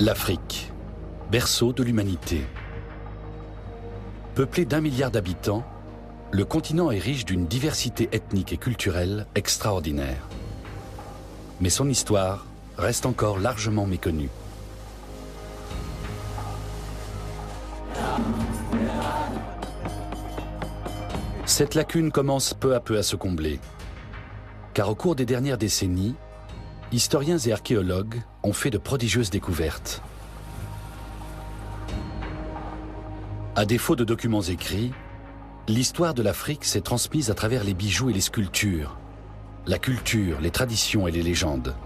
L'Afrique, berceau de l'humanité. Peuplé d'1 milliard d'habitants, le continent est riche d'une diversité ethnique et culturelle extraordinaire. Mais son histoire reste encore largement méconnue. Cette lacune commence peu à peu à se combler, car au cours des dernières décennies, historiens et archéologues ont fait de prodigieuses découvertes. À défaut de documents écrits, l'histoire de l'Afrique s'est transmise à travers les bijoux et les sculptures, la culture, les traditions et les légendes.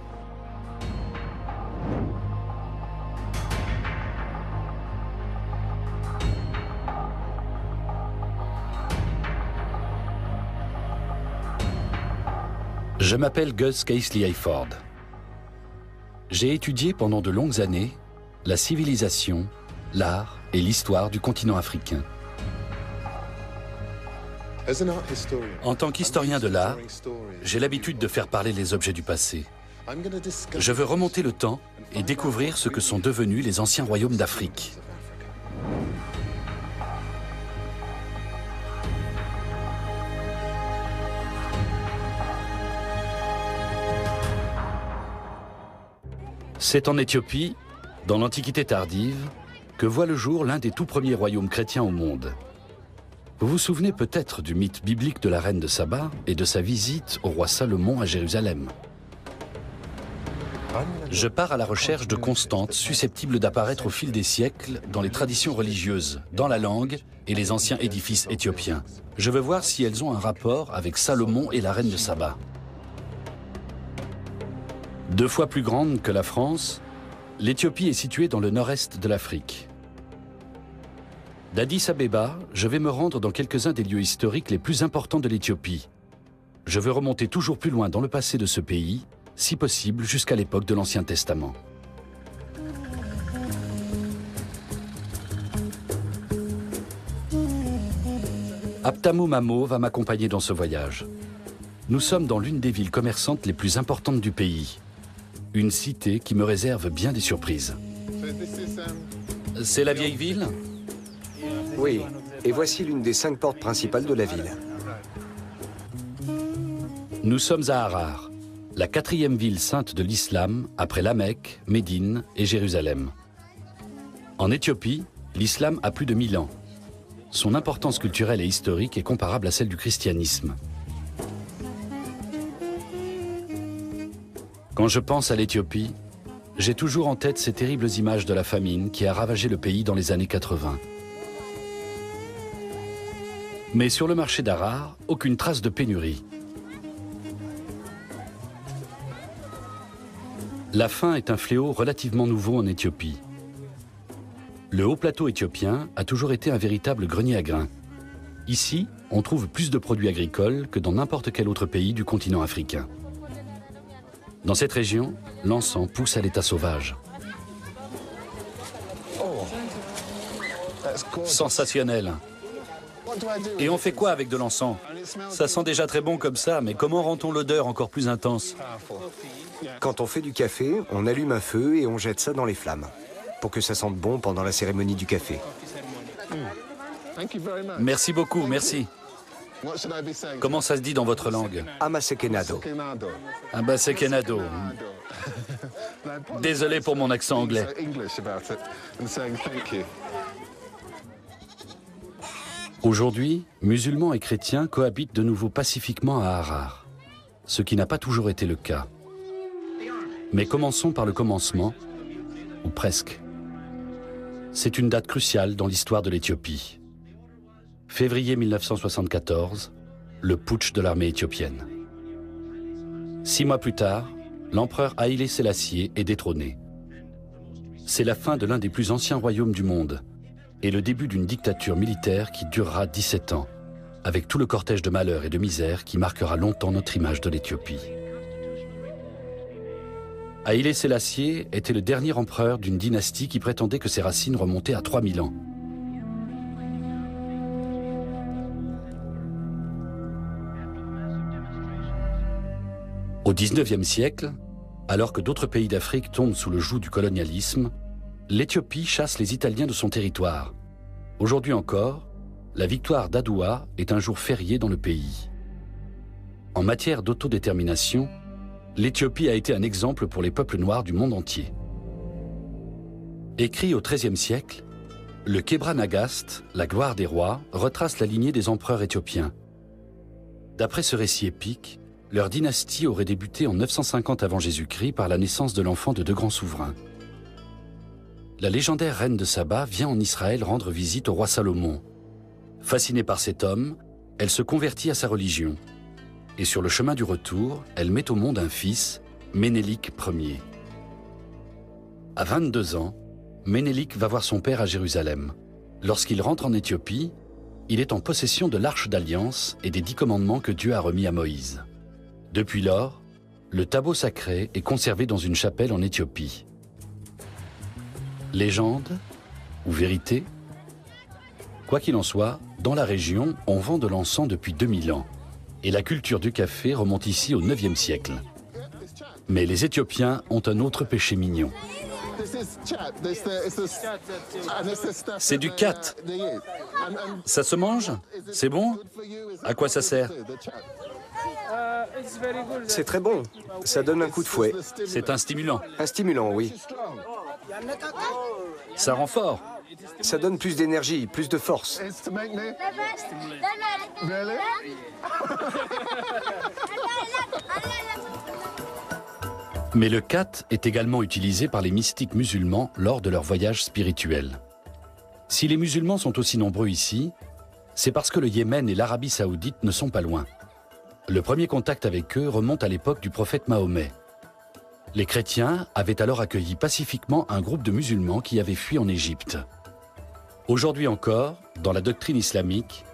Je m'appelle Gus Casely-Hayford. J'ai étudié pendant de longues années la civilisation, l'art et l'histoire du continent africain. En tant qu'historien de l'art, j'ai l'habitude de faire parler les objets du passé. Je veux remonter le temps et découvrir ce que sont devenus les anciens royaumes d'Afrique. C'est en Éthiopie, dans l'Antiquité tardive, que voit le jour l'un des tout premiers royaumes chrétiens au monde. Vous vous souvenez peut-être du mythe biblique de la reine de Saba et de sa visite au roi Salomon à Jérusalem. Je pars à la recherche de constantes susceptibles d'apparaître au fil des siècles dans les traditions religieuses, dans la langue et les anciens édifices éthiopiens. Je veux voir si elles ont un rapport avec Salomon et la reine de Saba. 2 fois plus grande que la France, l'Éthiopie est située dans le nord-est de l'Afrique. D'Addis Abeba, je vais me rendre dans quelques-uns des lieux historiques les plus importants de l'Éthiopie. Je veux remonter toujours plus loin dans le passé de ce pays, si possible jusqu'à l'époque de l'Ancien Testament. Abtamu Mamo va m'accompagner dans ce voyage. Nous sommes dans l'une des villes commerçantes les plus importantes du pays. Une cité qui me réserve bien des surprises. C'est la vieille ville ? Oui, et voici l'une des 5 portes principales de la ville. Nous sommes à Harar, la 4e ville sainte de l'islam après la Mecque, Médine et Jérusalem. En Éthiopie, l'islam a plus de 1000 ans. Son importance culturelle et historique est comparable à celle du christianisme. Quand je pense à l'Éthiopie, j'ai toujours en tête ces terribles images de la famine qui a ravagé le pays dans les années 80. Mais sur le marché d'Harar, aucune trace de pénurie. La faim est un fléau relativement nouveau en Éthiopie. Le haut plateau éthiopien a toujours été un véritable grenier à grains. Ici, on trouve plus de produits agricoles que dans n'importe quel autre pays du continent africain. Dans cette région, l'encens pousse à l'état sauvage. Sensationnel. Et on fait quoi avec de l'encens? Ça sent déjà très bon comme ça, mais comment rend-on l'odeur encore plus intense? Quand on fait du café, on allume un feu et on jette ça dans les flammes, pour que ça sente bon pendant la cérémonie du café. Merci beaucoup, merci. Comment ça se dit dans votre langue? Amasekenado. Amasekenado. Désolé pour mon accent anglais. Aujourd'hui, musulmans et chrétiens cohabitent de nouveau pacifiquement à Harar, ce qui n'a pas toujours été le cas. Mais commençons par le commencement, ou presque. C'est une date cruciale dans l'histoire de l'Éthiopie. Février 1974, le putsch de l'armée éthiopienne. 6 mois plus tard, l'empereur Haïlé Sélassié est détrôné. C'est la fin de l'un des plus anciens royaumes du monde et le début d'une dictature militaire qui durera 17 ans, avec tout le cortège de malheur et de misère qui marquera longtemps notre image de l'Éthiopie. Haïlé Sélassié était le dernier empereur d'une dynastie qui prétendait que ses racines remontaient à 3000 ans. Au XIXe siècle, alors que d'autres pays d'Afrique tombent sous le joug du colonialisme, l'Éthiopie chasse les Italiens de son territoire. Aujourd'hui encore, la victoire d'Adoua est un jour férié dans le pays. En matière d'autodétermination, l'Éthiopie a été un exemple pour les peuples noirs du monde entier. Écrit au XIIIe siècle, le Kebra Nagast, la gloire des rois, retrace la lignée des empereurs éthiopiens. D'après ce récit épique, leur dynastie aurait débuté en 950 avant Jésus-Christ par la naissance de l'enfant de deux grands souverains. La légendaire reine de Saba vient en Israël rendre visite au roi Salomon. Fascinée par cet homme, elle se convertit à sa religion. Et sur le chemin du retour, elle met au monde un fils, Ménélik Ier. À 22 ans, Ménélik va voir son père à Jérusalem. Lorsqu'il rentre en Éthiopie, il est en possession de l'Arche d'Alliance et des 10 commandements que Dieu a remis à Moïse. Depuis lors, le tableau sacré est conservé dans une chapelle en Éthiopie. Légende ou vérité? Quoi qu'il en soit, dans la région, on vend de l'encens depuis 2000 ans. Et la culture du café remonte ici au IXe siècle. Mais les Éthiopiens ont un autre péché mignon. C'est du kat. Ça se mange? C'est bon? À quoi ça sert? C'est très bon. Ça donne un coup de fouet. C'est un stimulant. Un stimulant, oui. Ça rend fort. Ça donne plus d'énergie, plus de force. Mais le khat est également utilisé par les mystiques musulmans lors de leurs voyages spirituels. Si les musulmans sont aussi nombreux ici, c'est parce que le Yémen et l'Arabie saoudite ne sont pas loin. Le premier contact avec eux remonte à l'époque du prophète Mahomet. Les chrétiens avaient alors accueilli pacifiquement un groupe de musulmans qui avaient fui en Égypte. Aujourd'hui encore, dans la doctrine islamique,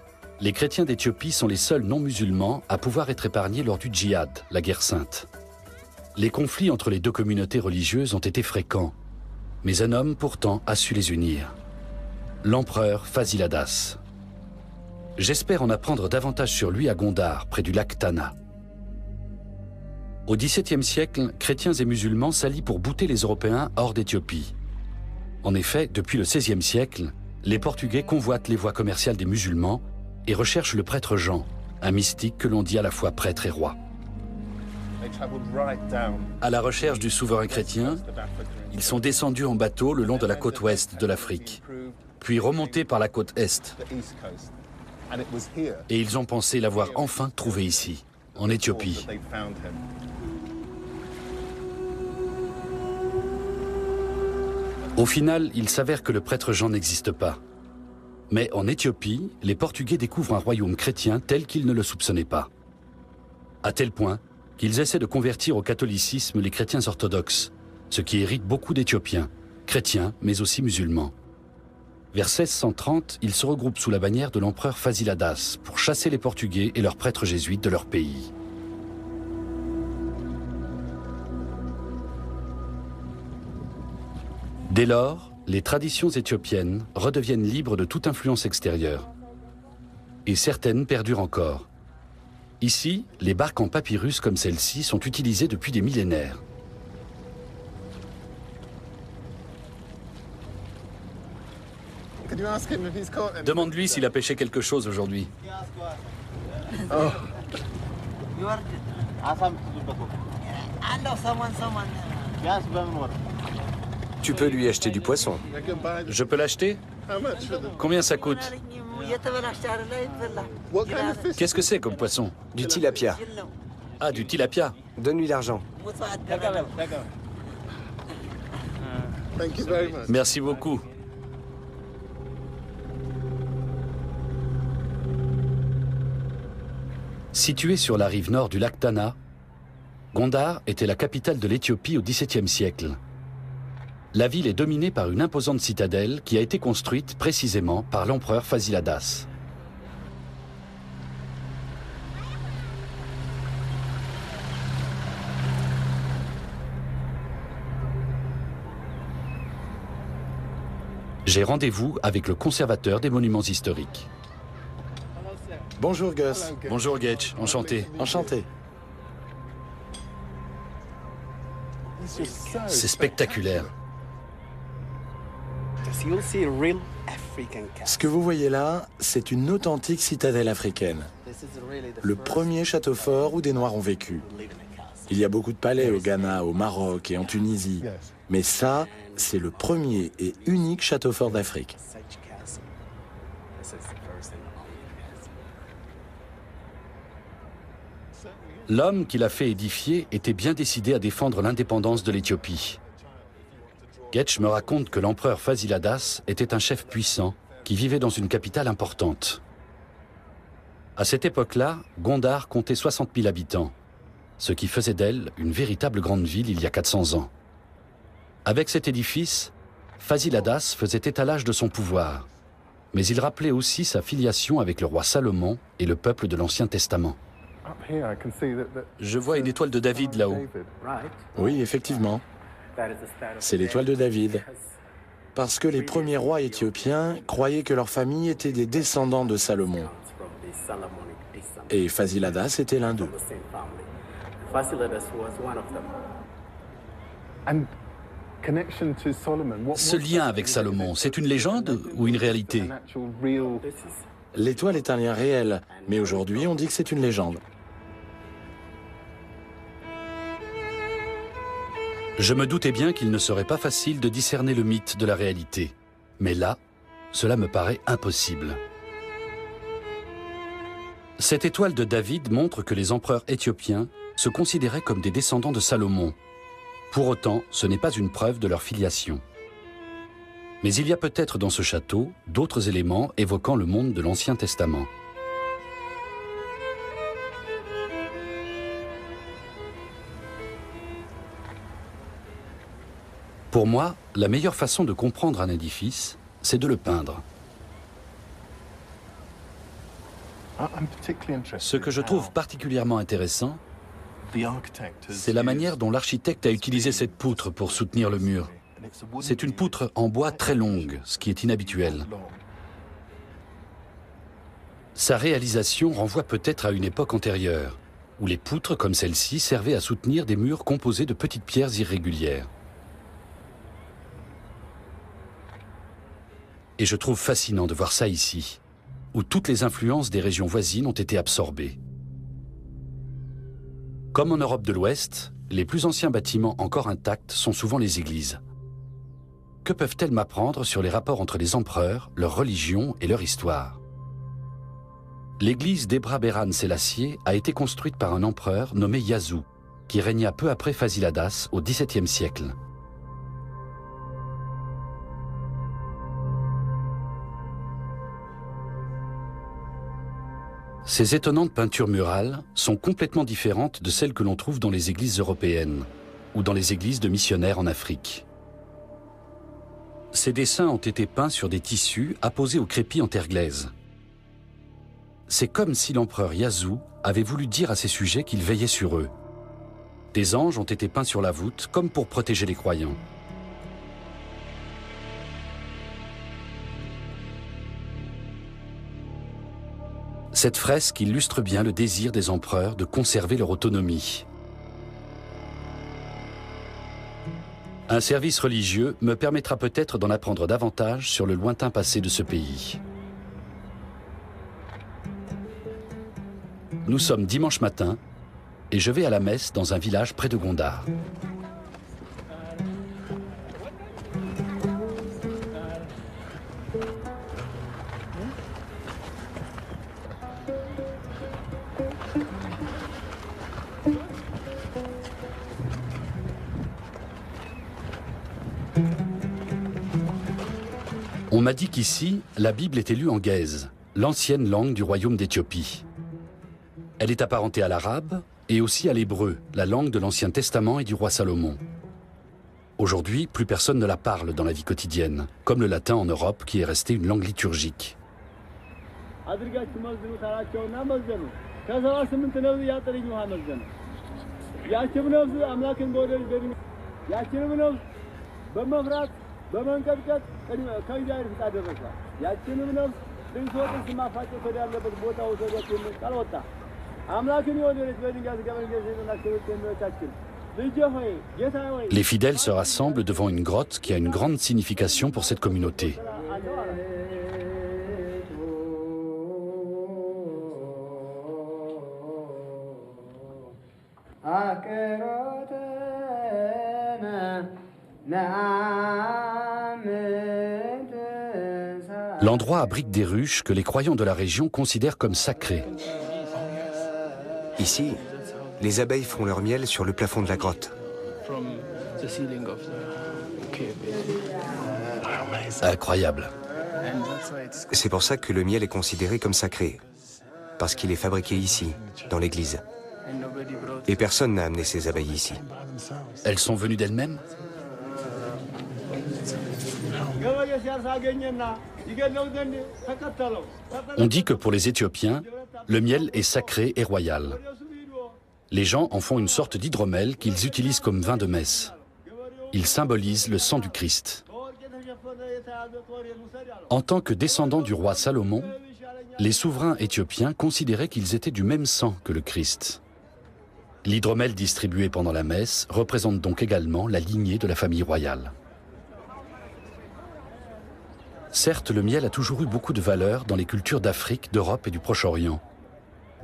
les chrétiens d'Éthiopie sont les seuls non-musulmans à pouvoir être épargnés lors du djihad, la guerre sainte. Les conflits entre les deux communautés religieuses ont été fréquents, mais un homme pourtant a su les unir. L'empereur Fasilidas. J'espère en apprendre davantage sur lui à Gondar, près du lac Tana. Au XVIIe siècle, chrétiens et musulmans s'allient pour bouter les Européens hors d'Éthiopie. En effet, depuis le XVIe siècle, les Portugais convoitent les voies commerciales des musulmans et recherchent le prêtre Jean, un mystique que l'on dit à la fois prêtre et roi. À la recherche du souverain chrétien, ils sont descendus en bateau le long de la côte ouest de l'Afrique, puis remontés par la côte est. Et ils ont pensé l'avoir enfin trouvé ici, en Éthiopie. Au final, il s'avère que le prêtre Jean n'existe pas. Mais en Éthiopie, les Portugais découvrent un royaume chrétien tel qu'ils ne le soupçonnaient pas. À tel point qu'ils essaient de convertir au catholicisme les chrétiens orthodoxes, ce qui hérite beaucoup d'Éthiopiens, chrétiens mais aussi musulmans. Vers 1630, ils se regroupent sous la bannière de l'empereur Fasilidas pour chasser les Portugais et leurs prêtres jésuites de leur pays. Dès lors, les traditions éthiopiennes redeviennent libres de toute influence extérieure. Et certaines perdurent encore. Ici, les barques en papyrus comme celle-ci sont utilisées depuis des millénaires. Demande-lui s'il a pêché quelque chose aujourd'hui. Oh. Tu peux lui acheter du poisson. Je peux l'acheter? Combien ça coûte? Qu'est-ce que c'est comme poisson? Du tilapia. Ah, du tilapia. Donne-lui l'argent. Merci beaucoup. Située sur la rive nord du lac Tana, Gondar était la capitale de l'Éthiopie au XVIIe siècle. La ville est dominée par une imposante citadelle qui a été construite précisément par l'empereur Fasilidas. J'ai rendez-vous avec le conservateur des monuments historiques. Bonjour Gus. Bonjour Getch, enchanté. Enchanté. C'est spectaculaire. Ce que vous voyez là, c'est une authentique citadelle africaine. Le premier château fort où des Noirs ont vécu. Il y a beaucoup de palais au Ghana, au Maroc et en Tunisie. Mais ça, c'est le premier et unique château fort d'Afrique. L'homme qui l'a fait édifier était bien décidé à défendre l'indépendance de l'Éthiopie. Getch me raconte que l'empereur Fasilidas était un chef puissant qui vivait dans une capitale importante. À cette époque-là, Gondar comptait 60 000 habitants, ce qui faisait d'elle une véritable grande ville il y a 400 ans. Avec cet édifice, Fasilidas faisait étalage de son pouvoir, mais il rappelait aussi sa filiation avec le roi Salomon et le peuple de l'Ancien Testament. Je vois une étoile de David là-haut. Oui, effectivement. C'est l'étoile de David. Parce que les premiers rois éthiopiens croyaient que leur famille était des descendants de Salomon. Et Fasilidas était l'un d'eux. Ce lien avec Salomon, c'est une légende ou une réalité? L'étoile est un lien réel, mais aujourd'hui on dit que c'est une légende. Je me doutais bien qu'il ne serait pas facile de discerner le mythe de la réalité. Mais là, cela me paraît impossible. Cette étoile de David montre que les empereurs éthiopiens se considéraient comme des descendants de Salomon. Pour autant, ce n'est pas une preuve de leur filiation. Mais il y a peut-être dans ce château d'autres éléments évoquant le monde de l'Ancien Testament. Pour moi, la meilleure façon de comprendre un édifice, c'est de le peindre. Ce que je trouve particulièrement intéressant, c'est la manière dont l'architecte a utilisé cette poutre pour soutenir le mur. C'est une poutre en bois très longue, ce qui est inhabituel. Sa réalisation renvoie peut-être à une époque antérieure, où les poutres comme celle-ci servaient à soutenir des murs composés de petites pierres irrégulières. Et je trouve fascinant de voir ça ici, où toutes les influences des régions voisines ont été absorbées. Comme en Europe de l'Ouest, les plus anciens bâtiments encore intacts sont souvent les églises. Que peuvent-elles m'apprendre sur les rapports entre les empereurs, leur religion et leur histoire? L'église d'Ebra Beran Sélassié a été construite par un empereur nommé Yazou, qui régna peu après Fasilidas au XVIIe siècle. Ces étonnantes peintures murales sont complètement différentes de celles que l'on trouve dans les églises européennes ou dans les églises de missionnaires en Afrique. Ces dessins ont été peints sur des tissus apposés au crépi en terre glaise. C'est comme si l'empereur Yazou avait voulu dire à ses sujets qu'il veillait sur eux. Des anges ont été peints sur la voûte comme pour protéger les croyants. Cette fresque illustre bien le désir des empereurs de conserver leur autonomie. Un service religieux me permettra peut-être d'en apprendre davantage sur le lointain passé de ce pays. Nous sommes dimanche matin et je vais à la messe dans un village près de Gondar. On m'a dit qu'ici, la Bible était lue en guèze, l'ancienne langue du royaume d'Éthiopie. Elle est apparentée à l'arabe et aussi à l'hébreu, la langue de l'Ancien Testament et du roi Salomon. Aujourd'hui, plus personne ne la parle dans la vie quotidienne, comme le latin en Europe qui est resté une langue liturgique. Les fidèles se rassemblent devant une grotte qui a une grande signification pour cette communauté. L'endroit abrite des ruches que les croyants de la région considèrent comme sacrées. Ici, les abeilles font leur miel sur le plafond de la grotte. Incroyable. C'est pour ça que le miel est considéré comme sacré, parce qu'il est fabriqué ici, dans l'église. Et personne n'a amené ces abeilles ici. Elles sont venues d'elles-mêmes? On dit que pour les Éthiopiens, le miel est sacré et royal. Les gens en font une sorte d'hydromel qu'ils utilisent comme vin de messe. Il symbolise le sang du Christ. En tant que descendants du roi Salomon, les souverains éthiopiens considéraient qu'ils étaient du même sang que le Christ. L'hydromel distribué pendant la messe représente donc également la lignée de la famille royale. Certes, le miel a toujours eu beaucoup de valeur dans les cultures d'Afrique, d'Europe et du Proche-Orient.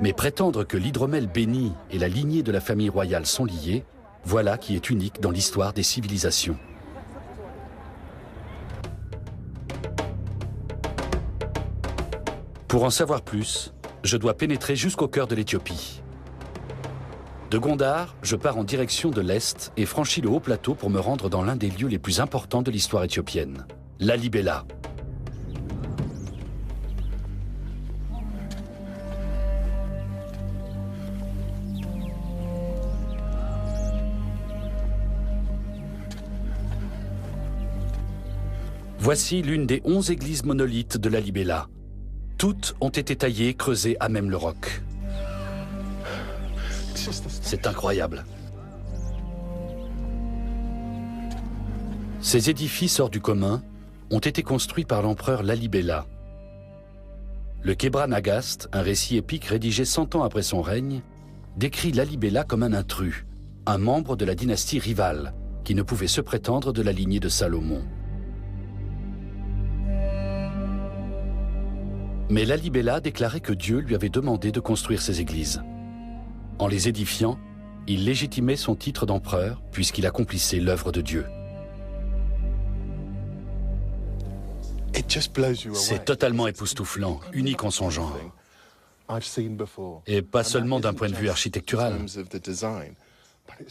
Mais prétendre que l'hydromel béni et la lignée de la famille royale sont liés, voilà qui est unique dans l'histoire des civilisations. Pour en savoir plus, je dois pénétrer jusqu'au cœur de l'Éthiopie. De Gondar, je pars en direction de l'Est et franchis le haut plateau pour me rendre dans l'un des lieux les plus importants de l'histoire éthiopienne, Lalibela. Voici l'une des 11 églises monolithes de Lalibela. Toutes ont été taillées, creusées à même le roc. C'est incroyable. Ces édifices hors du commun ont été construits par l'empereur Lalibela. Le Kebra Nagast, un récit épique rédigé 100 ans après son règne, décrit Lalibela comme un intrus, un membre de la dynastie rivale, qui ne pouvait se prétendre de la lignée de Salomon. Mais Lalibela déclarait que Dieu lui avait demandé de construire ces églises. En les édifiant, il légitimait son titre d'empereur puisqu'il accomplissait l'œuvre de Dieu. C'est totalement époustouflant, unique en son genre. Et pas seulement d'un point de vue architectural.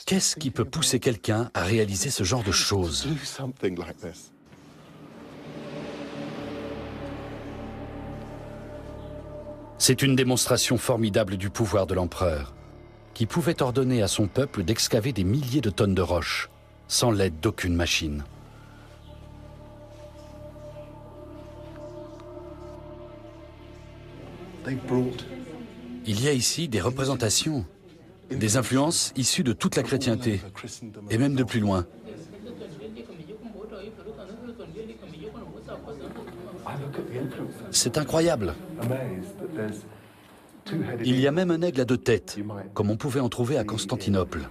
Qu'est-ce qui peut pousser quelqu'un à réaliser ce genre de choses ? C'est une démonstration formidable du pouvoir de l'empereur, qui pouvait ordonner à son peuple d'excaver des milliers de tonnes de roches, sans l'aide d'aucune machine. Il y a ici des représentations, des influences issues de toute la chrétienté, et même de plus loin. C'est incroyable. Il y a même un aigle à 2 têtes, comme on pouvait en trouver à Constantinople.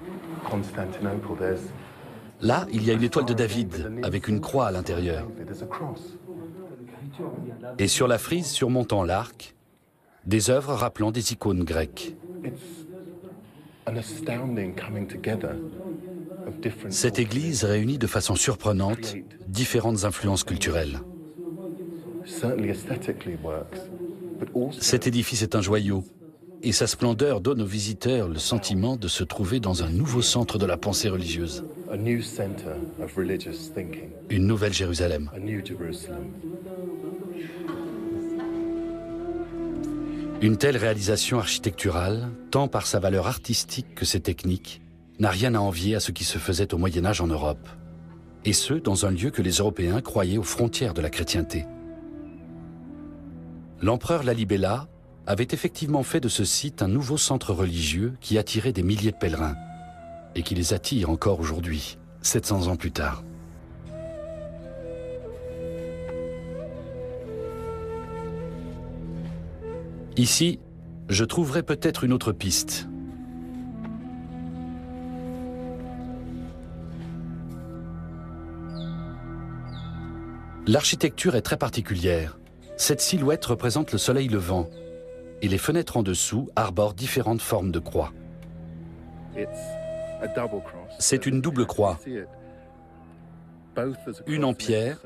Là, il y a une étoile de David, avec une croix à l'intérieur. Et sur la frise surmontant l'arc, des œuvres rappelant des icônes grecques. Cette église réunit de façon surprenante différentes influences culturelles. Cet édifice est un joyau, et sa splendeur donne aux visiteurs le sentiment de se trouver dans un nouveau centre de la pensée religieuse. Une nouvelle Jérusalem. Une telle réalisation architecturale, tant par sa valeur artistique que ses techniques, n'a rien à envier à ce qui se faisait au Moyen-Âge en Europe. Et ce, dans un lieu que les Européens croyaient aux frontières de la chrétienté. L'empereur Lalibela avait effectivement fait de ce site un nouveau centre religieux qui attirait des milliers de pèlerins, et qui les attire encore aujourd'hui, 700 ans plus tard. Ici, je trouverai peut-être une autre piste. L'architecture est très particulière. Cette silhouette représente le soleil levant et les fenêtres en dessous arborent différentes formes de croix. C'est une double croix, une en pierre,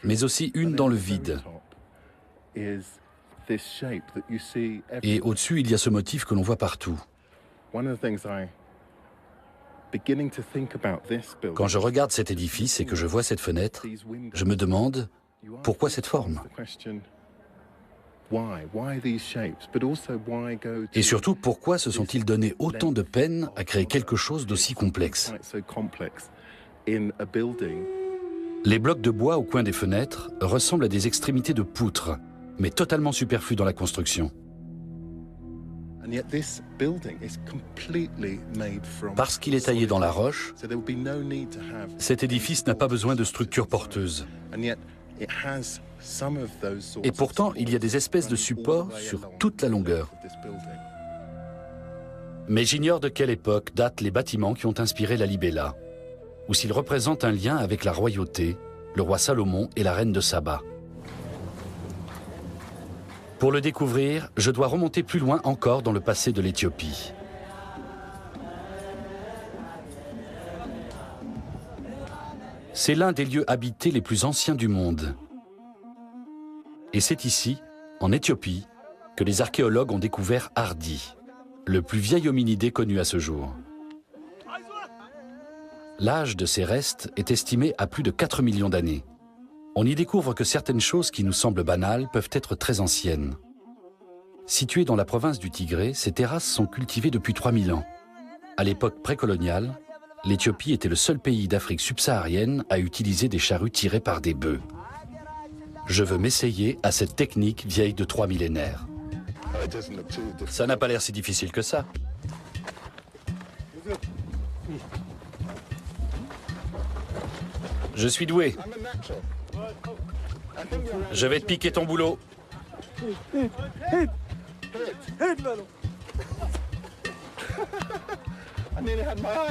mais aussi une dans le vide. Et au-dessus, il y a ce motif que l'on voit partout. Quand je regarde cet édifice et que je vois cette fenêtre, je me demande pourquoi cette forme ? Et surtout, pourquoi se sont-ils donné autant de peine à créer quelque chose d'aussi complexe ? Les blocs de bois au coin des fenêtres ressemblent à des extrémités de poutres, mais totalement superflues dans la construction. Parce qu'il est taillé dans la roche, cet édifice n'a pas besoin de structure porteuse. Et pourtant, il y a des espèces de supports sur toute la longueur. Mais j'ignore de quelle époque datent les bâtiments qui ont inspiré la Libella, ou s'ils représentent un lien avec la royauté, le roi Salomon et la reine de Saba. Pour le découvrir, je dois remonter plus loin encore dans le passé de l'Éthiopie. C'est l'un des lieux habités les plus anciens du monde. Et c'est ici, en Éthiopie, que les archéologues ont découvert Hardi, le plus vieil hominidé connu à ce jour. L'âge de ces restes est estimé à plus de 4 millions d'années. On y découvre que certaines choses qui nous semblent banales peuvent être très anciennes. Situées dans la province du Tigré, ces terrasses sont cultivées depuis 3000 ans. À l'époque précoloniale, l'Éthiopie était le seul pays d'Afrique subsaharienne à utiliser des charrues tirées par des bœufs. Je veux m'essayer à cette technique vieille de 3 millénaires. Ça n'a pas l'air si difficile que ça. Je suis doué. Je vais te piquer ton boulot.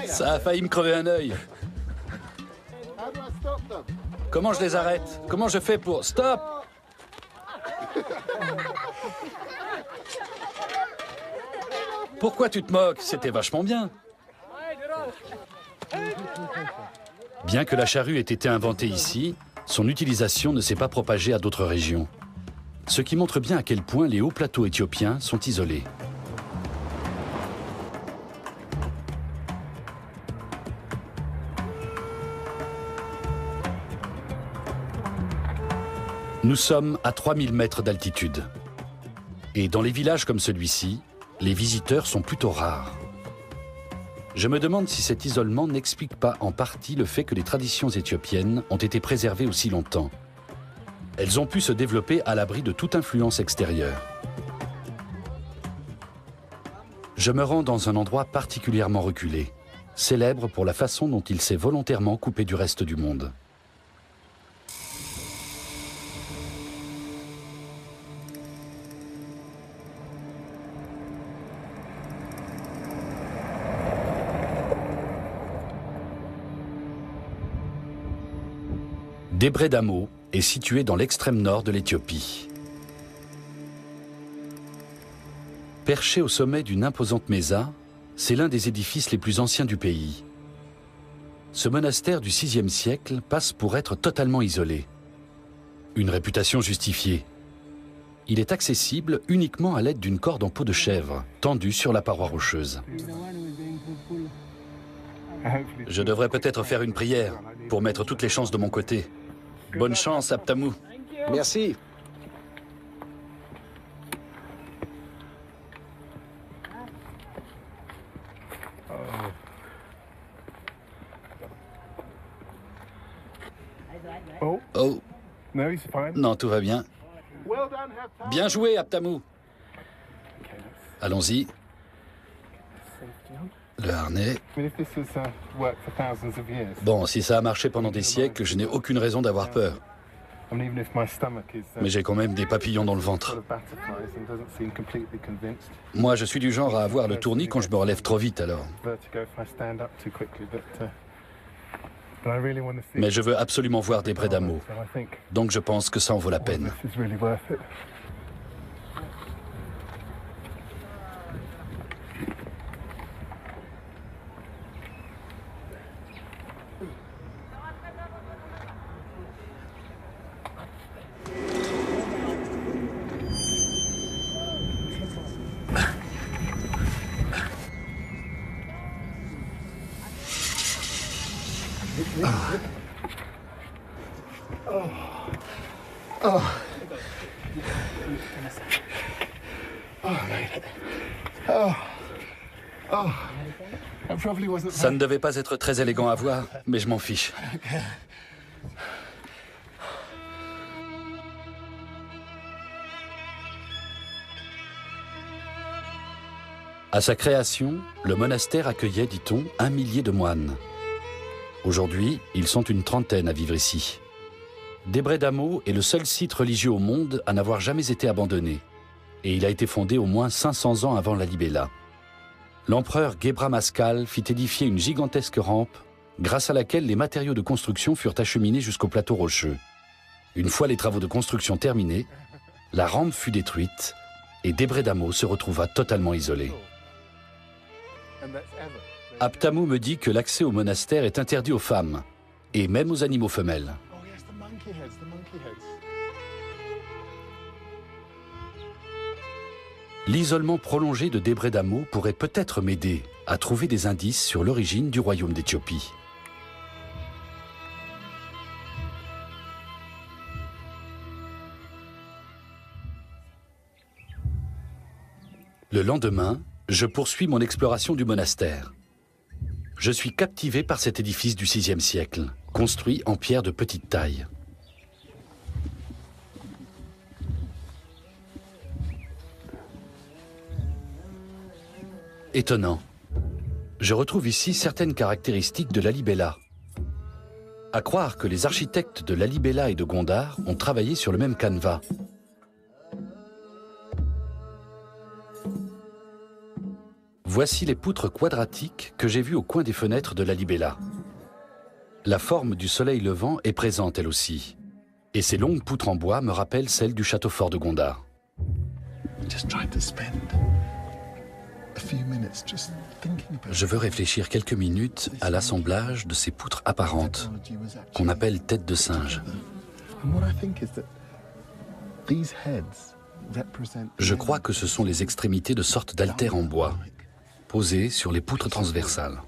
Ça a failli me crever un œil. Comment je les arrête? Comment je fais pour... Stop! Pourquoi tu te moques? C'était vachement bien. Bien que la charrue ait été inventée ici, son utilisation ne s'est pas propagée à d'autres régions. Ce qui montre bien à quel point les hauts plateaux éthiopiens sont isolés. Nous sommes à 3000 mètres d'altitude. Et dans les villages comme celui-ci, les visiteurs sont plutôt rares. Je me demande si cet isolement n'explique pas en partie le fait que les traditions éthiopiennes ont été préservées aussi longtemps. Elles ont pu se développer à l'abri de toute influence extérieure. Je me rends dans un endroit particulièrement reculé, célèbre pour la façon dont il s'est volontairement coupé du reste du monde. Debre Damo est situé dans l'extrême nord de l'Éthiopie. Perché au sommet d'une imposante mesa, c'est l'un des édifices les plus anciens du pays. Ce monastère du VIe siècle passe pour être totalement isolé. Une réputation justifiée. Il est accessible uniquement à l'aide d'une corde en peau de chèvre, tendue sur la paroi rocheuse. Je devrais peut-être faire une prière pour mettre toutes les chances de mon côté. Bonne chance, Aptamou. Merci. Oh. Non, tout va bien. Bien joué, Aptamou. Allons-y. Le harnais. Bon, si ça a marché pendant des siècles, je n'ai aucune raison d'avoir peur. Mais j'ai quand même des papillons dans le ventre. Moi, je suis du genre à avoir le tournis quand je me relève trop vite, alors. Mais je veux absolument voir Debre Damo, donc je pense que ça en vaut la peine. Ça ne devait pas être très élégant à voir, mais je m'en fiche. À sa création, le monastère accueillait, dit-on, 1 millier de moines. Aujourd'hui, ils sont une trentaine à vivre ici. Debre Damo est le seul site religieux au monde à n'avoir jamais été abandonné. Et il a été fondé au moins 500 ans avant Lalibela. L'empereur Gebra Maskal fit édifier une gigantesque rampe grâce à laquelle les matériaux de construction furent acheminés jusqu'au plateau rocheux. Une fois les travaux de construction terminés, la rampe fut détruite et Debre Damo se retrouva totalement isolé. Aptamou me dit que l'accès au monastère est interdit aux femmes et même aux animaux femelles. L'isolement prolongé de Debre Damo pourrait peut-être m'aider à trouver des indices sur l'origine du royaume d'Éthiopie. Le lendemain, je poursuis mon exploration du monastère. Je suis captivé par cet édifice du VIe siècle, construit en pierre de petite taille. Étonnant. Je retrouve ici certaines caractéristiques de Lalibela. À croire que les architectes de Lalibela et de Gondar ont travaillé sur le même canevas. Voici les poutres quadratiques que j'ai vues au coin des fenêtres de Lalibela. La forme du soleil levant est présente elle aussi. Et ces longues poutres en bois me rappellent celles du château fort de Gondar. Je veux réfléchir quelques minutes à l'assemblage de ces poutres apparentes, qu'on appelle têtes de singe. Je crois que ce sont les extrémités de sortes d'haltères en bois, posées sur les poutres transversales.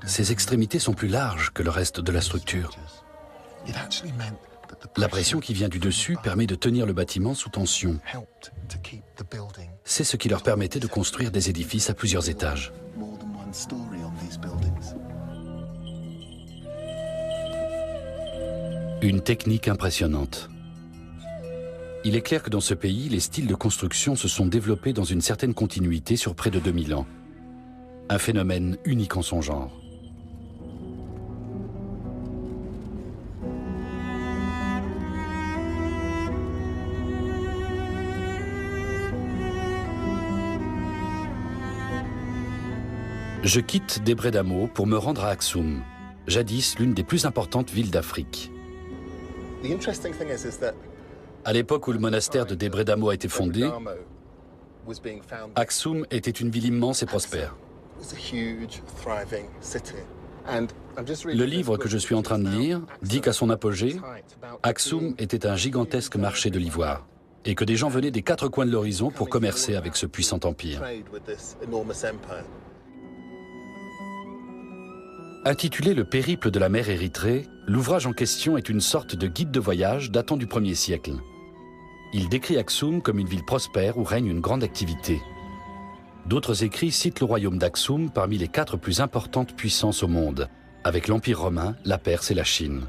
Ces extrémités sont plus larges que le reste de la structure. La pression qui vient du dessus permet de tenir le bâtiment sous tension. C'est ce qui leur permettait de construire des édifices à plusieurs étages. Une technique impressionnante. Il est clair que dans ce pays, les styles de construction se sont développés dans une certaine continuité sur près de 2000 ans. Un phénomène unique en son genre. Je quitte Debre Damo pour me rendre à Aksum, jadis l'une des plus importantes villes d'Afrique. À l'époque où le monastère de Debre Damo a été fondé, Aksum était une ville immense et prospère. Le livre que je suis en train de lire dit qu'à son apogée, Aksum était un gigantesque marché de l'ivoire et que des gens venaient des 4 coins de l'horizon pour commercer avec ce puissant empire. Intitulé Le périple de la mer Érythrée, l'ouvrage en question est une sorte de guide de voyage datant du 1er siècle. Il décrit Aksum comme une ville prospère où règne une grande activité. D'autres écrits citent le royaume d'Aksum parmi les 4 plus importantes puissances au monde, avec l'Empire romain, la Perse et la Chine.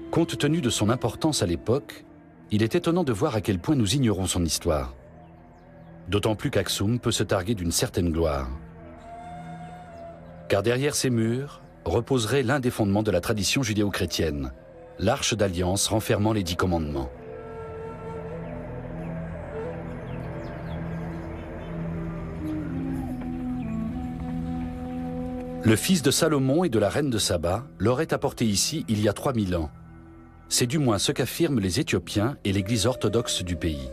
Compte tenu de son importance à l'époque, il est étonnant de voir à quel point nous ignorons son histoire. D'autant plus qu'Aksum peut se targuer d'une certaine gloire. Car derrière ces murs reposerait l'un des fondements de la tradition judéo-chrétienne, l'arche d'alliance renfermant les 10 commandements. Le fils de Salomon et de la reine de Saba l'aurait apporté ici il y a 3000 ans. C'est du moins ce qu'affirment les Éthiopiens et l'Église orthodoxe du pays.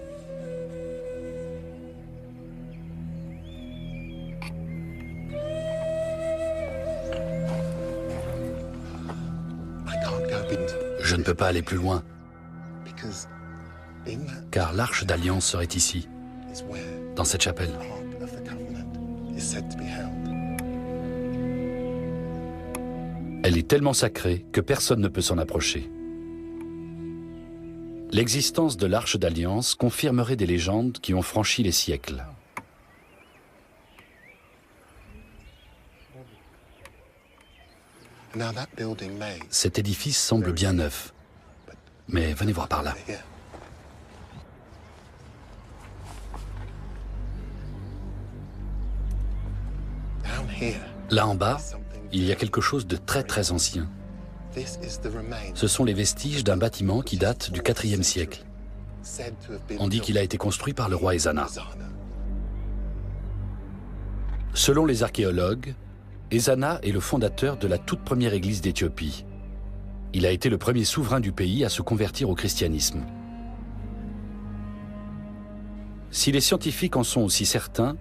Je ne peux pas aller plus loin, car l'arche d'alliance serait ici, dans cette chapelle. Elle est tellement sacrée que personne ne peut s'en approcher. L'existence de l'Arche d'Alliance confirmerait des légendes qui ont franchi les siècles. Cet édifice semble bien neuf, mais venez voir par là. Là en bas, il y a quelque chose de très ancien. Ce sont les vestiges d'un bâtiment qui date du IVe siècle. On dit qu'il a été construit par le roi Ezana. Selon les archéologues, Ezana est le fondateur de la toute première église d'Éthiopie. Il a été le premier souverain du pays à se convertir au christianisme. Si les scientifiques en sont aussi certains,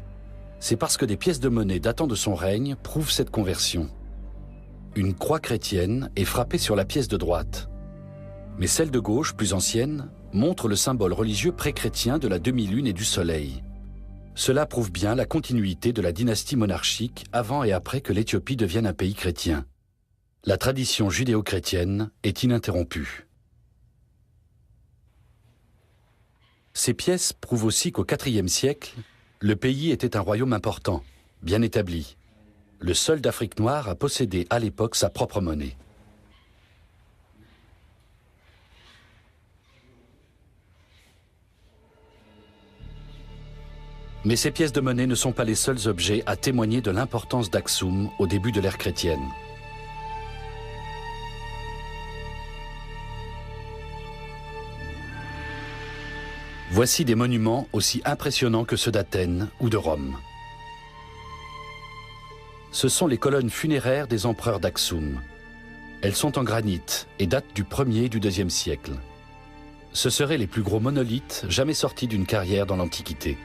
c'est parce que des pièces de monnaie datant de son règne prouvent cette conversion. Une croix chrétienne est frappée sur la pièce de droite. Mais celle de gauche, plus ancienne, montre le symbole religieux pré-chrétien de la demi-lune et du soleil. Cela prouve bien la continuité de la dynastie monarchique avant et après que l'Éthiopie devienne un pays chrétien. La tradition judéo-chrétienne est ininterrompue. Ces pièces prouvent aussi qu'au IVe siècle, le pays était un royaume important, bien établi. Le seul d'Afrique noire à posséder à l'époque sa propre monnaie. Mais ces pièces de monnaie ne sont pas les seuls objets à témoigner de l'importance d'Aksum au début de l'ère chrétienne. Voici des monuments aussi impressionnants que ceux d'Athènes ou de Rome. Ce sont les colonnes funéraires des empereurs d'Aksum. Elles sont en granit et datent du 1er et du 2e siècle. Ce seraient les plus gros monolithes jamais sortis d'une carrière dans l'Antiquité.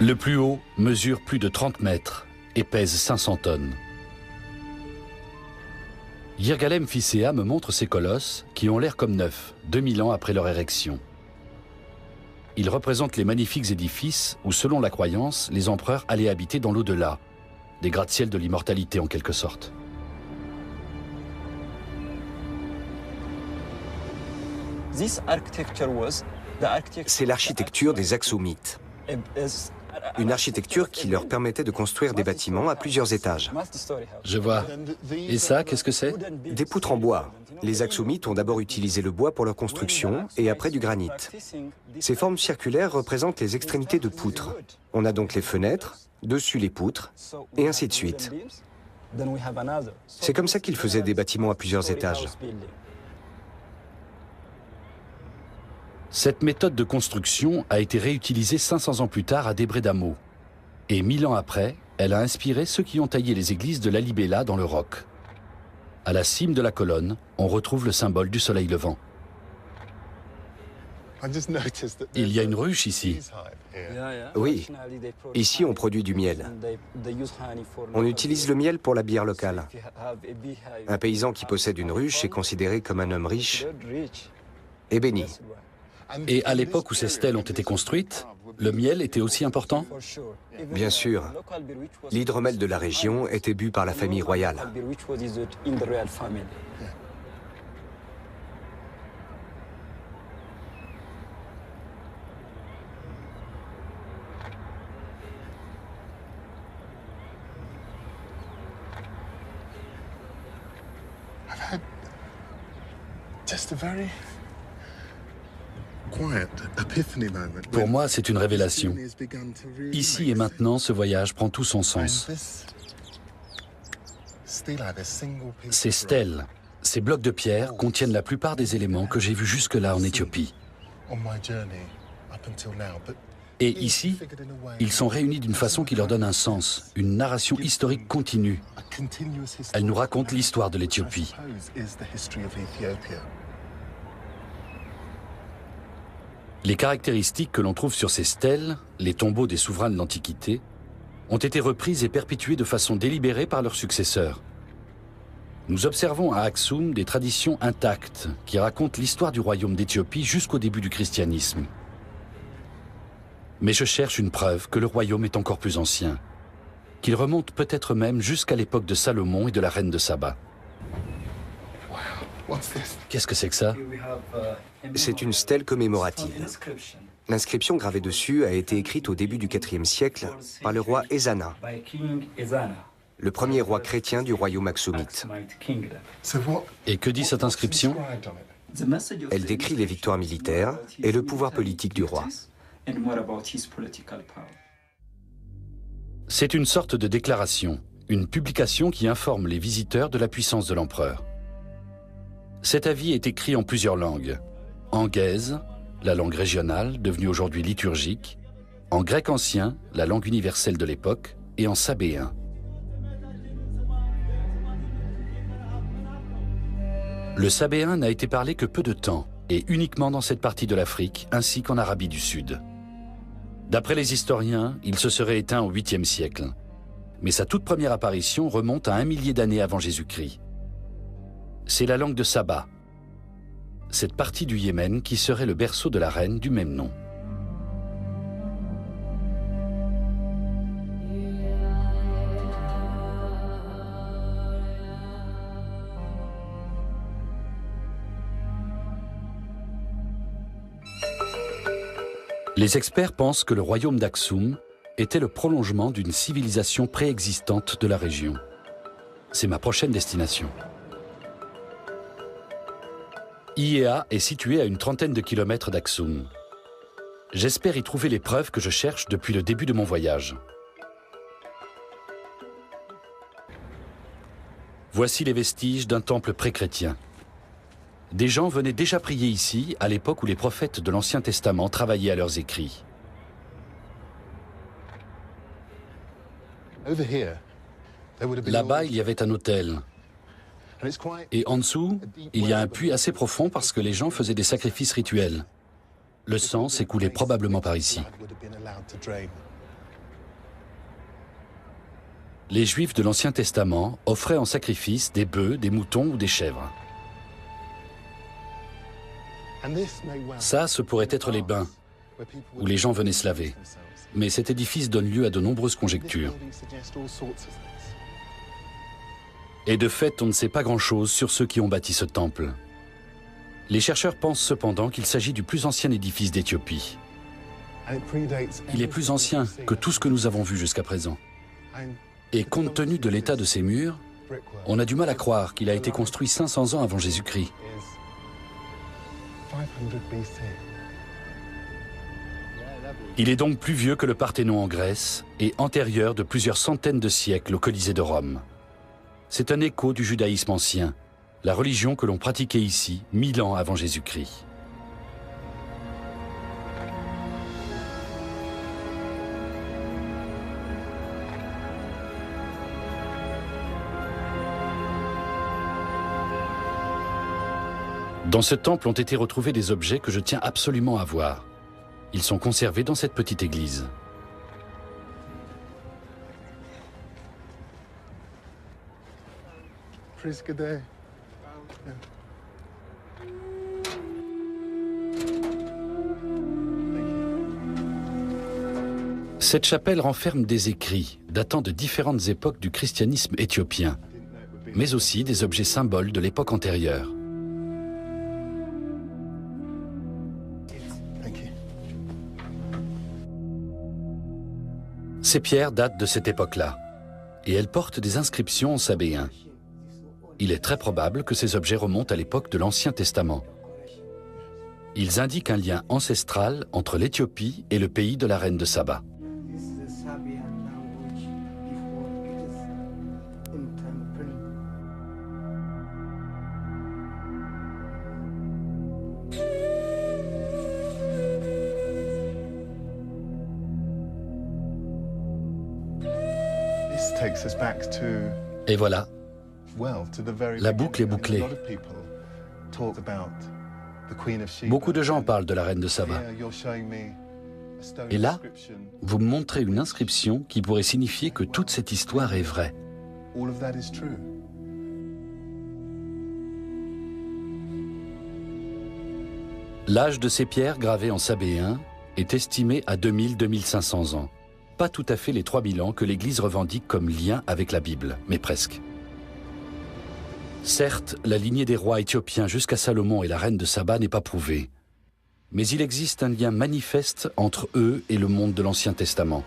Le plus haut mesure plus de 30 mètres et pèse 500 tonnes. Yirgalem Ficea me montre ces colosses qui ont l'air comme neufs, 2000 ans après leur érection. Ils représentent les magnifiques édifices où, selon la croyance, les empereurs allaient habiter dans l'au-delà, des gratte-ciels de l'immortalité en quelque sorte. C'est l'architecture des Aksumites. Une architecture qui leur permettait de construire des bâtiments à plusieurs étages. Je vois. Et ça, qu'est-ce que c'est? Des poutres en bois. Les Aksumites ont d'abord utilisé le bois pour leur construction et après du granit. Ces formes circulaires représentent les extrémités de poutres. On a donc les fenêtres, dessus les poutres, et ainsi de suite. C'est comme ça qu'ils faisaient des bâtiments à plusieurs étages. Cette méthode de construction a été réutilisée 500 ans plus tard à Debre Damo. Et 1000 ans après, elle a inspiré ceux qui ont taillé les églises de Lalibela dans le roc. À la cime de la colonne, on retrouve le symbole du soleil levant. Il y a une ruche ici. Oui, ici on produit du miel. On utilise le miel pour la bière locale. Un paysan qui possède une ruche est considéré comme un homme riche et béni. Et à l'époque où ces stèles ont été construites, le miel était aussi important? Bien sûr. L'hydromel de la région était bu par la famille royale. Pour moi, c'est une révélation. Ici et maintenant, ce voyage prend tout son sens. Ces stèles, Ces blocs de pierre contiennent la plupart des éléments que j'ai vus jusque-là en Éthiopie. Et ici, ils sont réunis d'une façon qui leur donne un sens, une narration historique continue. Elle nous raconte l'histoire de l'Éthiopie. Les caractéristiques que l'on trouve sur ces stèles, les tombeaux des souverains de l'Antiquité, ont été reprises et perpétuées de façon délibérée par leurs successeurs. Nous observons à Aksum des traditions intactes qui racontent l'histoire du royaume d'Éthiopie jusqu'au début du christianisme. Mais je cherche une preuve que le royaume est encore plus ancien, qu'il remonte peut-être même jusqu'à l'époque de Salomon et de la reine de Saba. Qu'est-ce que c'est que ça? C'est une stèle commémorative. L'inscription gravée dessus a été écrite au début du IVe siècle par le roi Ezana, le premier roi chrétien du royaume aksumite. Et que dit cette inscription? Elle décrit les victoires militaires et le pouvoir politique du roi. C'est une sorte de déclaration, une publication qui informe les visiteurs de la puissance de l'empereur. Cet avis est écrit en plusieurs langues. En gaze, la langue régionale, devenue aujourd'hui liturgique, en grec ancien, la langue universelle de l'époque, et en sabéen. Le sabéen n'a été parlé que peu de temps, et uniquement dans cette partie de l'Afrique, ainsi qu'en Arabie du Sud. D'après les historiens, il se serait éteint au 8e siècle. Mais sa toute première apparition remonte à 1 millier d'années avant Jésus-Christ. C'est la langue de Saba, cette partie du Yémen qui serait le berceau de la reine du même nom. Les experts pensent que le royaume d'Aksum était le prolongement d'une civilisation préexistante de la région. C'est ma prochaine destination. Iéa est situé à une trentaine de kilomètres d'Aksum. J'espère y trouver les preuves que je cherche depuis le début de mon voyage. Voici les vestiges d'un temple pré-chrétien. Des gens venaient déjà prier ici à l'époque où les prophètes de l'Ancien Testament travaillaient à leurs écrits. Là-bas, il y avait un autel. Et en dessous, il y a un puits assez profond parce que les gens faisaient des sacrifices rituels. Le sang s'écoulait probablement par ici. Les Juifs de l'Ancien Testament offraient en sacrifice des bœufs, des moutons ou des chèvres. Ça, ce pourrait être les bains, où les gens venaient se laver. Mais cet édifice donne lieu à de nombreuses conjectures. Et de fait, on ne sait pas grand-chose sur ceux qui ont bâti ce temple. Les chercheurs pensent cependant qu'il s'agit du plus ancien édifice d'Éthiopie. Il est plus ancien que tout ce que nous avons vu jusqu'à présent. Et compte tenu de l'état de ses murs, on a du mal à croire qu'il a été construit 500 ans avant Jésus-Christ. Il est donc plus vieux que le Parthénon en Grèce et antérieur de plusieurs centaines de siècles au Colisée de Rome. C'est un écho du judaïsme ancien, la religion que l'on pratiquait ici 1000 ans avant Jésus-Christ. Dans ce temple ont été retrouvés des objets que je tiens absolument à voir. Ils sont conservés dans cette petite église. Cette chapelle renferme des écrits datant de différentes époques du christianisme éthiopien, mais aussi des objets symboles de l'époque antérieure. Ces pierres datent de cette époque-là, et elles portent des inscriptions en sabéen. Il est très probable que ces objets remontent à l'époque de l'Ancien Testament. Ils indiquent un lien ancestral entre l'Éthiopie et le pays de la reine de Saba. Et voilà, la boucle est bouclée. Beaucoup de gens parlent de la reine de Saba. Et là, vous me montrez une inscription qui pourrait signifier que toute cette histoire est vraie. L'âge de ces pierres gravées en sabéen est estimé à 2000-2500 ans. Pas tout à fait les 3000 ans que l'Église revendique comme lien avec la Bible, mais presque. Certes, la lignée des rois éthiopiens jusqu'à Salomon et la reine de Saba n'est pas prouvée. Mais il existe un lien manifeste entre eux et le monde de l'Ancien Testament.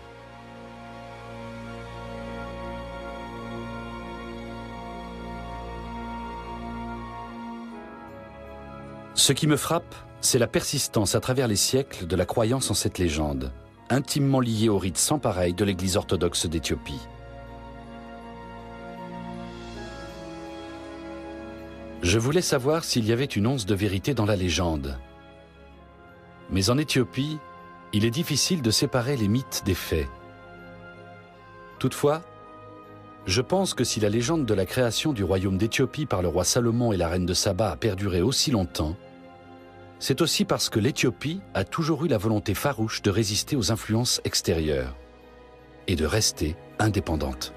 Ce qui me frappe, c'est la persistance à travers les siècles de la croyance en cette légende, intimement liée au rite sans pareil de l'Église orthodoxe d'Éthiopie. Je voulais savoir s'il y avait une once de vérité dans la légende. Mais en Éthiopie, il est difficile de séparer les mythes des faits. Toutefois, je pense que si la légende de la création du royaume d'Éthiopie par le roi Salomon et la reine de Saba a perduré aussi longtemps, c'est aussi parce que l'Éthiopie a toujours eu la volonté farouche de résister aux influences extérieures et de rester indépendante.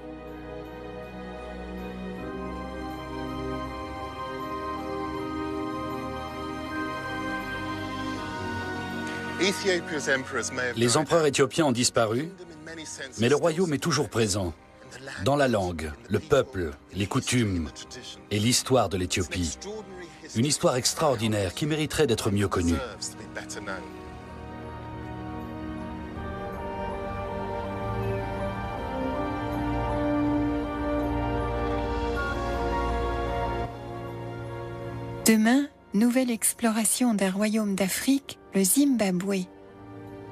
Les empereurs éthiopiens ont disparu, mais le royaume est toujours présent, dans la langue, le peuple, les coutumes et l'histoire de l'Éthiopie. Une histoire extraordinaire qui mériterait d'être mieux connue. Demain, nouvelle exploration d'un royaume d'Afrique, le Zimbabwe.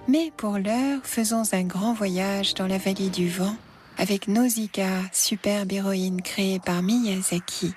Mais pour l'heure, faisons un grand voyage dans la vallée du vent avec Nausicaa, superbe héroïne créée par Miyazaki.